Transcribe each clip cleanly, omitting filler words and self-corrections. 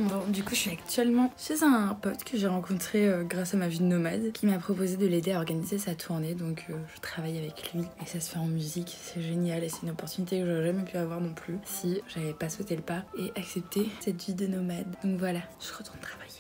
Bon, du coup, je suis actuellement chez un pote que j'ai rencontré grâce à ma vie de nomade, qui m'a proposé de l'aider à organiser sa tournée. Donc, je travaille avec lui et ça se fait en musique. C'est génial et c'est une opportunité que j'aurais jamais pu avoir non plus si j'avais pas sauté le pas et accepté cette vie de nomade. Donc voilà, je retourne travailler.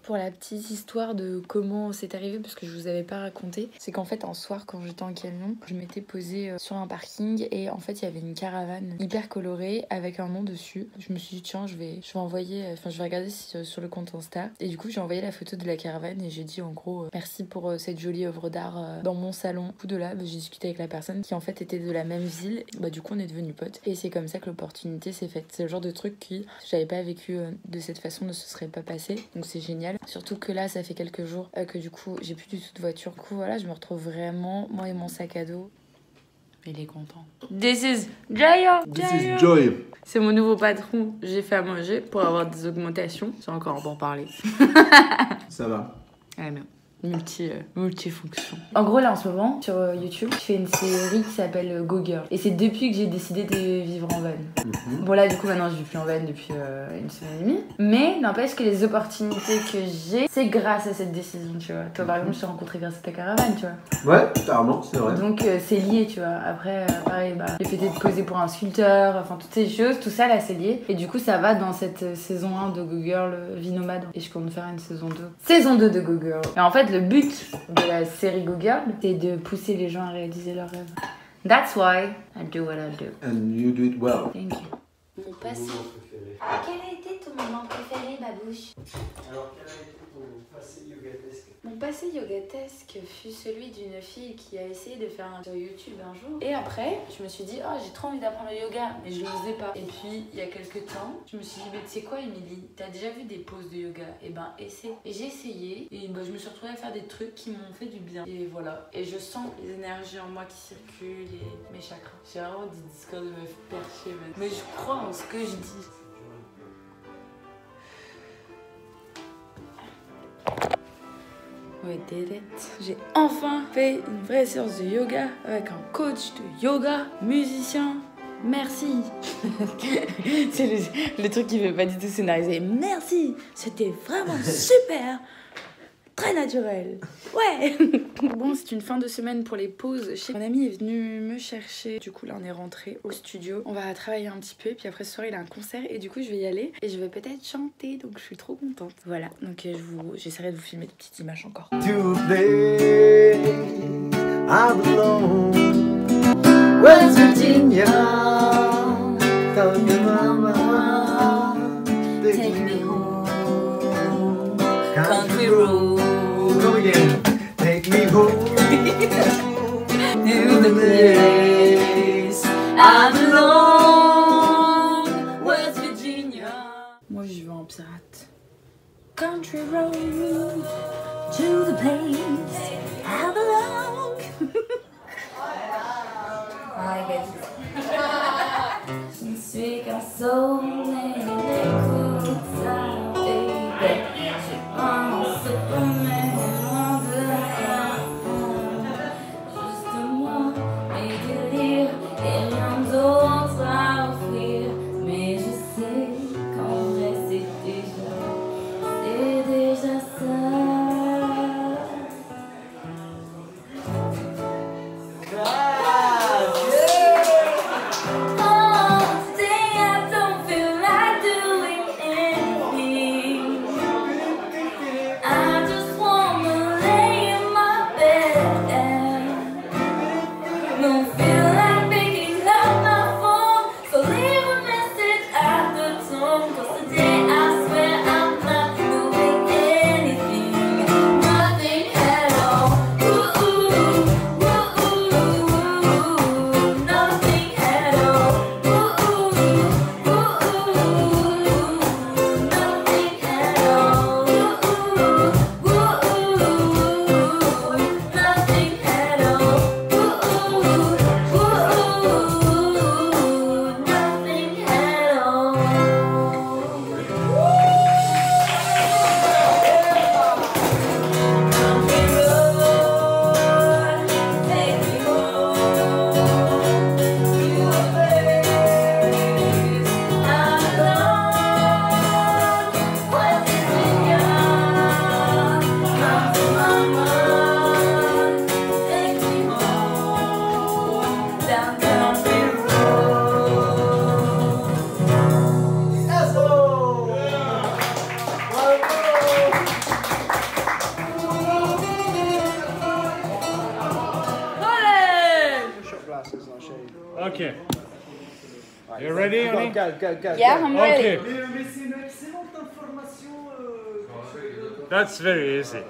Pour la petite histoire de comment c'est arrivé, parce que je vous avais pas raconté, c'est qu'en fait un soir quand j'étais en camion, je m'étais posée sur un parking et en fait il y avait une caravane hyper colorée avec un nom dessus. Je me suis dit tiens je vais regarder sur le compte Insta, et du coup j'ai envoyé la photo de la caravane et j'ai dit en gros merci pour cette jolie œuvre d'art dans mon salon. Du coup de là j'ai discuté avec la personne qui en fait était de la même ville, du coup on est devenus potes et c'est comme ça que l'opportunité s'est faite. C'est le genre de truc qui, si j'avais pas vécu de cette façon, ne se serait pas passé, donc c'est génial. Surtout que là, ça fait quelques jours que du coup, j'ai plus du tout de voiture. Du coup, voilà, je me retrouve vraiment, moi et mon sac à dos. Il est content. This is Joy. This is Joy. C'est mon nouveau patron. J'ai fait à manger pour avoir des augmentations. C'est encore pour parler. Ça va. Ah non. Multifonction. En gros, là en ce moment, sur YouTube, je fais une série qui s'appelle Go Girl. Et c'est depuis que j'ai décidé de vivre en van. Bon, là, du coup, maintenant, je vis plus en van depuis une semaine et demie. Mais n'empêche que les opportunités que j'ai, c'est grâce à cette décision, tu vois. Toi, par exemple, je t'ai rencontré grâce à ta caravane, tu vois. Ouais, carrément, c'est vrai. Donc, c'est lié, tu vois. Après, pareil, le fait d'être posé pour un sculpteur, enfin, toutes ces choses, tout ça, là, c'est lié. Et du coup, ça va dans cette saison 1 de Go Girl, Vie Nomade. Et je compte faire une saison 2. Saison 2 de Go Girl. Et en fait, le but de la série Go Girl, c'est de pousser les gens à réaliser leurs rêves. That's why I do what I do. And you do it well. Thank you. Mon passé. Quel a été ton moment préféré, Babouche? Alors, quel a été ton passé yogatesque? Mon passé yogatesque fut celui d'une fille qui a essayé de faire un sur YouTube un jour. Et après, je me suis dit, oh, j'ai trop envie d'apprendre le yoga, mais je n'osais pas. Et puis, il y a quelques temps, je me suis dit, mais tu sais quoi, Émilie, t'as déjà vu des poses de yoga? Et ben, essaie. Et j'ai essayé, et je me suis retrouvée à faire des trucs qui m'ont fait du bien. Et voilà. Et je sens les énergies en moi qui circulent et mes chakras. J'ai vraiment des discours de meuf perchée, mais je crois en ce que je dis. We did it. J'ai enfin fait une vraie séance de yoga avec un coach de yoga, musicien. Merci. C'est le truc qui fait pas du tout scénariser. Merci. C'était vraiment super. Très naturel. Ouais. Bon, c'est une fin de semaine pour les pauses. Mon ami est venu me chercher. Du coup, là, on est rentré au studio. On va travailler un petit peu. Puis après, ce soir, il a un concert. Et du coup, je vais y aller. Et je vais peut-être chanter. Donc, je suis trop contente. Voilà. Donc, j'essaierai de vous filmer des petites images encore. Today I belong West Virginia. Tell me mama, take me home. Country road. Come again. Take me home to the place I belong. West Virginia. Moi, je veux un pirate. Country road to the place I belong. I get je suis qu'un soleil d'écoute ça, baby. Je pense se promener loin de rien. Juste moi, mes délires et rien d'autre à offrir. Mais je sais qu'en vrai c'est déjà ça. Okay. You ready, honey? Go. Yeah, I'm ready. Okay. Mais c'est une excellente information. That's very easy.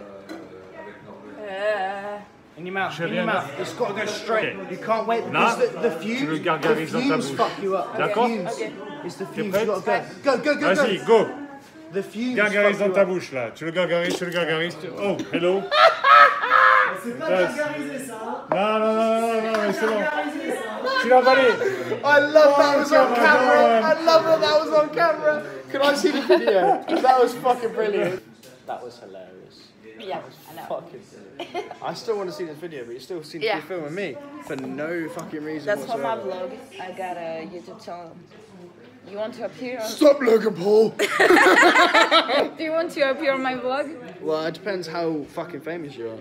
In your mouth, J'ai in your rien mouth. It's got to go straight. Okay. You can't wait Non, because the tu le fumes, gargarises dans ta bouche. fuck you up. D'accord? The fumes. It's the fumes. prête? You got to go. Go. Vas-y, go. The fumes. Gargarise fuck dans you ta up. bouche là. Tu le gargarises. Oh, hello. C'est pas gargarisé ça. Non, mais c'est bon. Tu l'as avalé. I love that was on camera. I love that was on camera. Can I see the video? That was fucking brilliant. That was hilarious. Yeah, I know. Fucking. I still want to see this video, but you still seem to Yeah. be filming me for no fucking reason That's for my whatsoever. vlog. I got a YouTube channel. You want to appear on... Stop looking, Paul. Do you want to appear on my vlog? Well, it depends how fucking famous you are.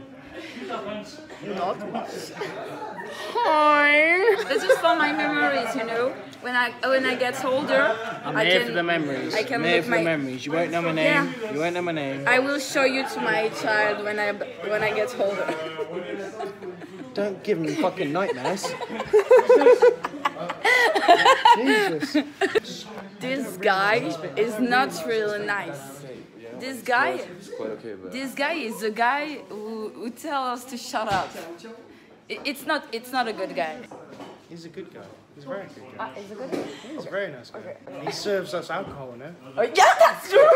Hi. This is for my memories, you know. When I get older, I'm here for the memories. I can I'm here look for my... the memories. You won't know my name. Yeah. You won't know my name. I will show you to my child when I get older. Don't give him fucking nightmares. Jesus. This guy is not really nice. This guy is the guy who tells us to shut up. It's not a good guy. He's a good guy. He's a very good guy. He's a good guy. He's a very nice guy. He serves us alcohol, no? Oh, yeah, that's true.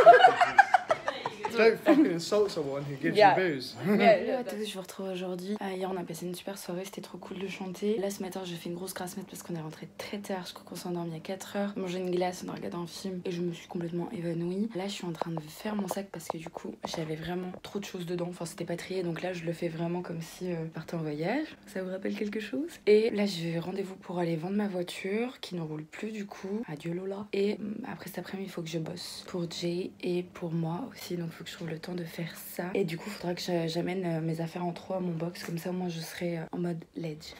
Don't fucking insult someone who gives Yeah. you booze. Je vous retrouve aujourd'hui. Hier, on a passé une super soirée, c'était trop cool de chanter. Là, ce matin, j'ai fait une grosse grasse mat parce qu'on est rentré très tard. Je crois qu'on s'est endormi à 4 heures. Mangé une glace, on a regardé un film et je me suis complètement évanouie. Là, je suis en train de faire mon sac parce que du coup, j'avais vraiment trop de choses dedans. Enfin, c'était pas trié, donc là, je le fais vraiment comme si je partais en voyage. Ça vous rappelle quelque chose? Et là, j'ai rendez-vous pour aller vendre ma voiture qui ne roule plus du coup. Adieu Lola. Et après cet après-midi, il faut que je bosse pour Jay et pour moi aussi. Donc, il faut que je trouve le temps de faire ça. Et du coup, il faudra que j'amène mes affaires en 3 à mon box. Comme ça, moi, je serai en mode ledge.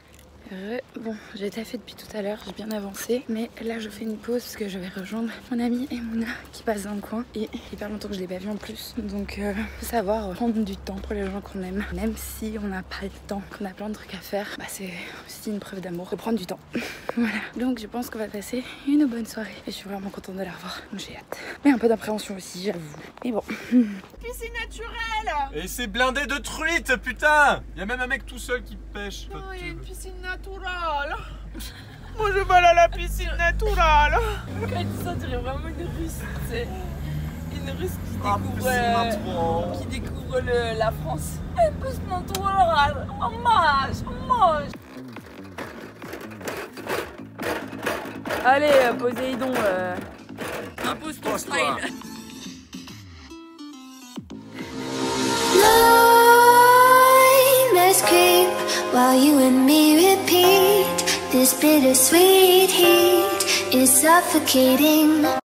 Bon, j'ai taffé depuis tout à l'heure, j'ai bien avancé. Mais là, je fais une pause parce que je vais rejoindre mon ami Emouna qui passe dans le coin. Et hyper longtemps que je l'ai pas vu en plus. Donc, faut savoir prendre du temps pour les gens qu'on aime. Même si on n'a pas le temps, qu'on a plein de trucs à faire, bah, c'est aussi une preuve d'amour de prendre du temps. Voilà. Donc, je pense qu'on va passer une bonne soirée. Et je suis vraiment contente de la revoir. Donc, j'ai hâte. Mais un peu d'appréhension aussi, j'avoue. Mais bon. Piscine naturelle. Et c'est blindé de truites, putain! Y'a même un mec tout seul qui pêche. Oh, il y a une piscine naturelle. Moi, je veux aller à la piscine naturelle. Quand elle dit ça, on dirait vraiment une russe, tu sais. Une russe qui découvre la France. Une piscine naturelle. Hommage. Allez, Poséidon, impose ton style. Let's creep while you and me repeat. This bittersweet heat is suffocating.